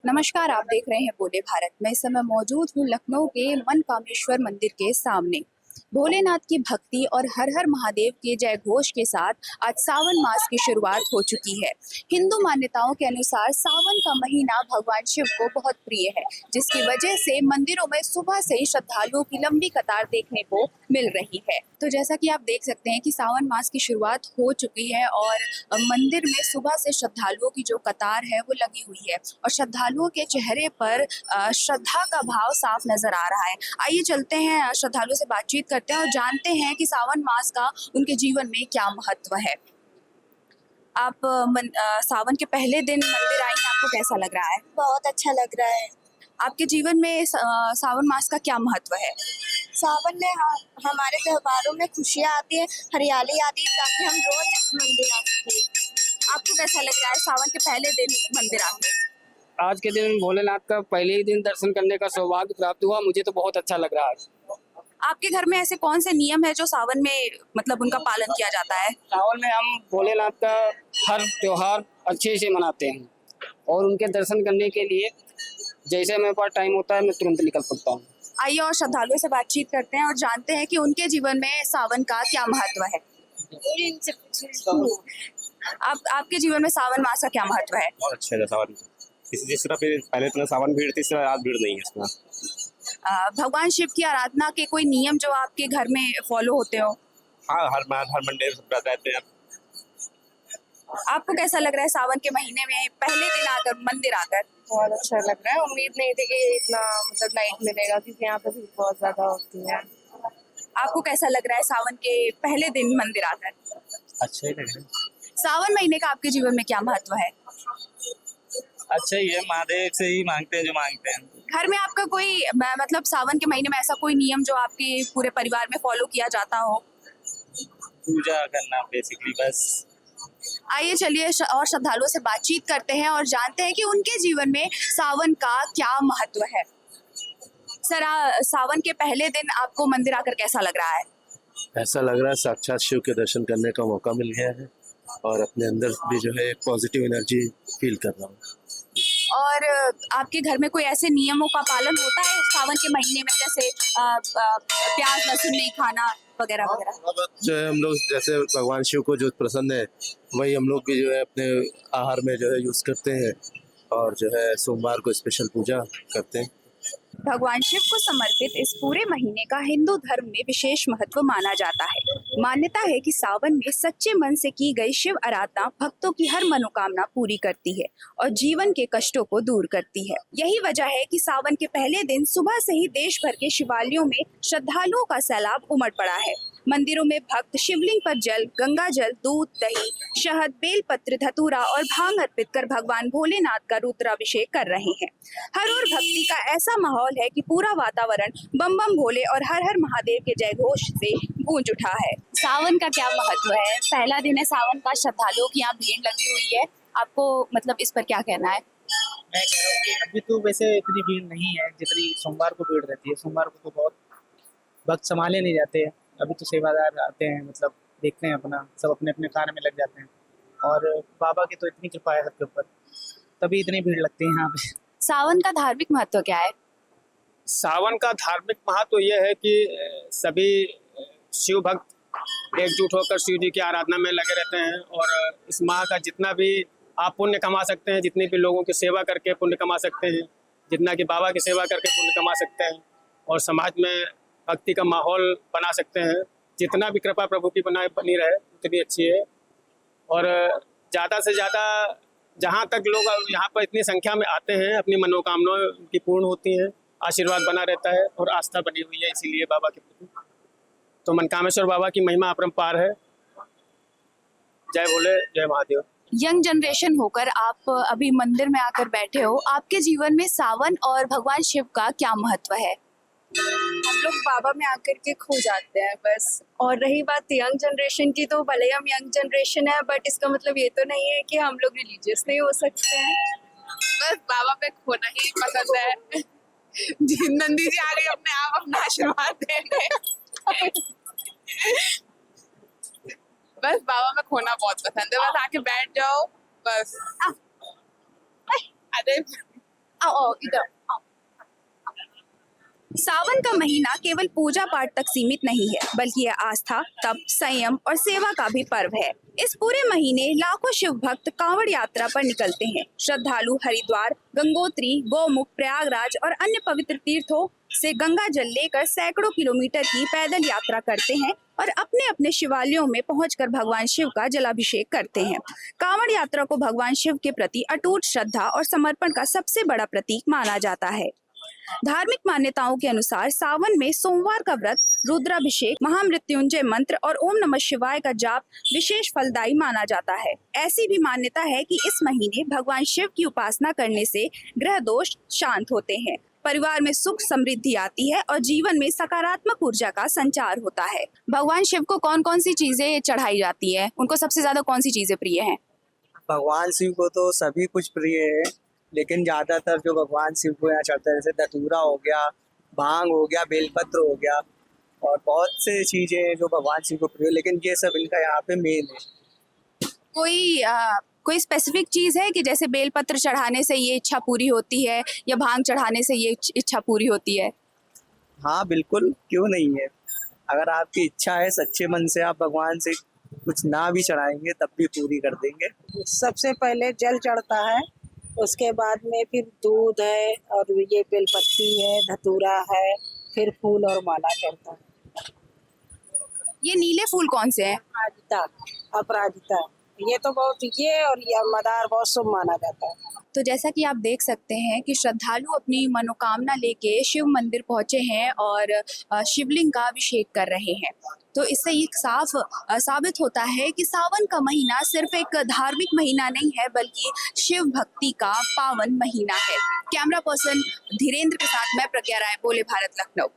नमस्कार, आप देख रहे हैं बोले भारत। मैं इस समय मौजूद हूँ लखनऊ के मनकामेश्वर मंदिर के सामने। भोलेनाथ की भक्ति और हर हर महादेव के जय घोष के साथ आज सावन मास की शुरुआत हो चुकी है। हिंदू मान्यताओं के अनुसार सावन का महीना भगवान शिव को बहुत प्रिय है, जिसकी वजह से मंदिरों में सुबह से ही श्रद्धालुओं की लंबी कतार देखने को मिल रही है। तो जैसा कि आप देख सकते हैं कि सावन मास की शुरुआत हो चुकी है और मंदिर में सुबह से श्रद्धालुओं की जो कतार है वो लगी हुई है और श्रद्धालुओं के चेहरे पर श्रद्धा का भाव साफ नजर आ रहा है। आइए चलते हैं, श्रद्धालुओं से बातचीत करते हैं और जानते हैं कि सावन मास का उनके जीवन में क्या महत्व है। आप सावन के पहले दिन मंदिर आई, आपको कैसा लग रहा है? बहुत अच्छा लग रहा है। आपके जीवन में सावन मास का क्या महत्व है? सावन में हमारे त्योहारों में खुशियाँ आती है, हरियाली आती है, ताकि हम रोज मंदिर आ सकें। आपको कैसा लग रहा है सावन के पहले दिन मंदिर आके? आज के दिन भोलेनाथ का पहले ही दिन दर्शन करने का सौभाग्य प्राप्त हुआ। मुझे तो बहुत अच्छा लग रहा है। आपके घर में ऐसे कौन से नियम है जो सावन में मतलब उनका पालन किया जाता है? सावन में हम भोलेनाथ का हर त्योहार अच्छे से मनाते हैं और उनके दर्शन करने के लिए जैसे मेरे पास टाइम होता है मैं तुरंत निकल पड़ता हूँ। आइए और श्रद्धालुओं से बातचीत करते हैं और जानते हैं कि उनके जीवन में सावन का क्या महत्व है। आपके जीवन में सावन मास का क्या महत्व है? बहुत अच्छा है सावन। जिस तरह पहले इतना सावन भीड़ थी, इस तरह आज भीड़ नहीं है इसमें। भगवान शिव की आराधना के कोई नियम जो आपके घर में फॉलो होते हो? हाँ, हर मंडे सब रहते हैं। आपको कैसा लग रहा है सावन के महीने में पहले दिन आकर मंदिर आकर? बहुत अच्छा लग रहा है। उम्मीद नहीं थी कि इतना मतलब लाइट मिलेगा, क्योंकि यहाँ पे भीड़ बहुत ज्यादा होती है। आपको कैसा लग रहा है सावन के पहले दिन मंदिर आकर? अच्छा ही लग रहा है। सावन महीने का आपके जीवन में क्या महत्व है? अच्छा ही है, महादेव से ही मांगते हैं जो मांगते हैं। घर में आपका कोई मतलब सावन के महीने में ऐसा कोई नियम जो आपके पूरे परिवार में फॉलो किया जाता हो? पूजा करना बेसिकली बस। आइए चलिए और श्रद्धालुओं से बातचीत करते हैं और जानते हैं कि उनके जीवन में सावन का क्या महत्व है। सर, सावन के पहले दिन आपको मंदिर आकर कैसा लग रहा है? ऐसा लग रहा है साक्षात शिव के दर्शन करने का मौका मिल गया है और अपने अंदर भी जो है एक पॉजिटिव एनर्जी फील कर रहा हूँ। और आपके घर में कोई ऐसे नियमों का पालन होता है सावन के महीने में, जैसे प्याज लहसुन नहीं खाना वगैरह वगैरह? जो है हम लोग जैसे भगवान शिव को जो पसंद है वही हम लोग भी जो है अपने आहार में जो है यूज करते हैं और जो है सोमवार को स्पेशल पूजा करते हैं। भगवान शिव को समर्पित इस पूरे महीने का हिंदू धर्म में विशेष महत्व माना जाता है। मान्यता है कि सावन में सच्चे मन से की गई शिव आराधना भक्तों की हर मनोकामना पूरी करती है और जीवन के कष्टों को दूर करती है। यही वजह है कि सावन के पहले दिन सुबह से ही देश भर के शिवालयों में श्रद्धालुओं का सैलाब उमड़ पड़ा है। मंदिरों में भक्त शिवलिंग पर जल, गंगा जल, दूध, दही, शहद, बेलपत्र, धतूरा और भांग अर्पित कर भगवान भोलेनाथ का रुद्राभिषेक कर रहे हैं। हर ओर भक्ति का ऐसा माहौल है कि पूरा वातावरण बम बम भोले और हर हर महादेव के जय घोष से गूंज उठा है। सावन का क्या महत्व है? पहला दिन है सावन का, श्रद्धालुओं की यहाँ भीड़ लगी हुई है। आपको मतलब इस पर क्या कहना है? मैं कह रहा हूँ कि अभी तो वैसे इतनी भीड़ नहीं है जितनी सोमवार को भीड़ रहती है। सोमवार को तो बहुत वक्त संभाले नहीं जाते हैं। अभी तो सेवादार आते हैं, मतलब देखते हैं, अपना सब अपने अपने कार्य में लग जाते हैं और बाबा की तो इतनी कृपा है सबके ऊपर, तभी इतनी भीड़ लगती है यहाँ पे। सावन का धार्मिक महत्व क्या है? सावन का धार्मिक महत्व यह है कि सभी शिव भक्त एकजुट होकर शिव जी की आराधना में लगे रहते हैं और इस माह का जितना भी आप पुण्य कमा सकते हैं, जितने भी लोगों की सेवा करके पुण्य कमा सकते हैं, जितना कि बाबा की सेवा करके पुण्य कमा सकते हैं और समाज में भक्ति का माहौल बना सकते हैं, जितना भी कृपा प्रभु की बनी रहे उतनी अच्छी है। और ज़्यादा से ज़्यादा जहाँ तक लोग यहाँ पर इतनी संख्या में आते हैं, अपनी मनोकामनाएं की पूर्ण होती हैं, आशीर्वाद बना रहता है और आस्था बनी हुई है इसीलिए बाबा के प्रति। तो मनकामेश्वर बाबा की महिमा अपरंपार है। जय भोले, जय महादेव। यंग जनरेशन होकर आप अभी मंदिर में आकर बैठे हो, आपके जीवन में सावन और भगवान शिव का क्या महत्व है? हम लोग बाबा में आकर के खो जाते हैं बस। और रही बात यंग जनरेशन की, तो भले हम यंग जनरेशन है, बट इसका मतलब ये तो नहीं है कि हम लोग रिलीजियस नहीं हो सकते हैं। बस बाबा पे खोना ही पसंद है। नंदी जी आ गई, अपने आप अपना आशीर्वाद देंगे। बस बाबा में खोना बहुत पसंद है, बस आके बैठ जाओ बस। अरे आओ इधर। सावन का महीना केवल पूजा पाठ तक सीमित नहीं है, बल्कि यह आस्था, तप, संयम और सेवा का भी पर्व है। इस पूरे महीने लाखों शिव भक्त कांवड़ यात्रा पर निकलते हैं। श्रद्धालु हरिद्वार, गंगोत्री, गौमुख, प्रयागराज और अन्य पवित्र तीर्थों से गंगा जल लेकर सैकड़ों किलोमीटर की पैदल यात्रा करते हैं और अपने अपने शिवालयों में पहुंचकर भगवान शिव का जलाभिषेक करते हैं। कांवड़ यात्रा को भगवान शिव के प्रति अटूट श्रद्धा और समर्पण का सबसे बड़ा प्रतीक माना जाता है। धार्मिक मान्यताओं के अनुसार सावन में सोमवार का व्रत, रुद्राभिषेक, महामृत्युंजय मंत्र और ओम नमः शिवाय का जाप विशेष फलदायी माना जाता है। ऐसी भी मान्यता है कि इस महीने भगवान शिव की उपासना करने से ग्रह दोष शांत होते हैं, परिवार में सुख समृद्धि आती है और जीवन में सकारात्मक ऊर्जा का संचार होता है। भगवान शिव को कौन कौन सी चीजें चढ़ाई जाती है? उनको सबसे ज्यादा कौन सी चीजें प्रिय हैं? भगवान शिव को तो सभी कुछ प्रिय है, लेकिन ज्यादातर जो भगवान शिव को यहाँ चढ़ता है, जैसे धतूरा हो गया, भांग हो गया, बेलपत्र हो गया और बहुत से चीजें हैं जो भगवान शिव को प्रिय है, लेकिन ये सब इनका यहाँ पे मेन है। कोई स्पेसिफिक चीज है कि जैसे बेलपत्र चढ़ाने से ये इच्छा पूरी होती है या भांग चढ़ाने से ये इच्छा पूरी होती है? हाँ बिल्कुल, क्यों नहीं है। अगर आपकी इच्छा है, सच्चे मन से आप भगवान से कुछ ना भी चढ़ाएंगे तब भी पूरी कर देंगे। सबसे पहले जल चढ़ता है, उसके बाद में फिर दूध है और ये बेलपत्ती है, धतूरा है, फिर फूल और माला चढ़ता है। ये नीले फूल कौन से हैं? अपराजिता, अपराजिता, ये तो बहुत, ये और ये मदार बहुत शुभ माना जाता है। तो जैसा कि आप देख सकते हैं कि श्रद्धालु अपनी मनोकामना लेके शिव मंदिर पहुंचे हैं और शिवलिंग का अभिषेक कर रहे हैं। तो इससे ये साफ साबित होता है कि सावन का महीना सिर्फ एक धार्मिक महीना नहीं है, बल्कि शिव भक्ति का पावन महीना है। कैमरा पर्सन धीरेन्द्र के साथ मैं प्रज्ञा राय, बोले भारत, लखनऊ।